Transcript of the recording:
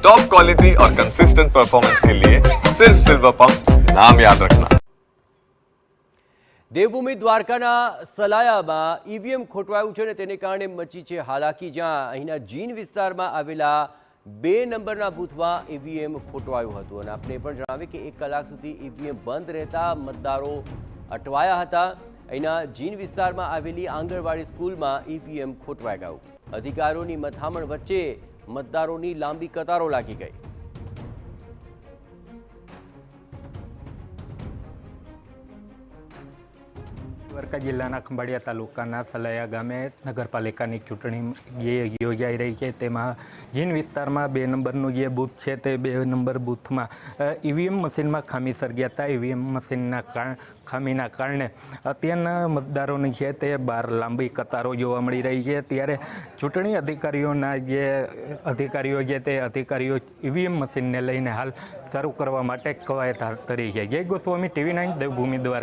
Top quality और consistent performance के लिए सिर्फ सिल्वर पंप नाम याद रखना। દેવભૂમિ દ્વારકાના સલાયામાં ઈવીએમ ખોટવાયું છે અને તેને કારણે મચી છે હાલાકી, જ્યાં અહીંના જીન વિસ્તારમાં આવેલા 2 નંબરના બૂથમાં ઈવીએમ ખોટવાયું હતું અને આપણે પણ જણાવીએ કે 1 કલાક સુધી ઈવીએમ બંધ રહેતા મતદારો અટવાયા હતા। અહીંના જીન વિસ્તારમાં આવેલી આંગણવાડી સ્કૂલમાં ઈવીએમ ખોટવાઈ ગયું। અધિકારીઓની મથામણ વચ્ચે મતદારોની લાંબી કતારો લાગી ગઈ। દ્વારકા જિલ્લાના ખંભાળિયા તાલુકાના સલાયા ગામે નગરપાલિકાની ચૂંટણી યોજાઈ રહી છે। તેમાં જીન વિસ્તારમાં 2 નંબરનું જે બૂથ છે તે 2 નંબર બૂથમાં ઈવીએમ મશીનમાં ખામી સર્જાતા હતા। ઈવીએમ મશીનના ખામીના કારણે અત્યારના મતદારોની છે તે બહાર લાંબી કતારો જોવા મળી રહી છે। ત્યારે ચૂંટણી અધિકારીઓ ઈવીએમ મશીનને લઈને હાલ શરૂ કરવા માટે કવાયત હાથ ધરી છે। જય ગોસ્વામી, TV9 દેવભૂમિ દ્વારકા।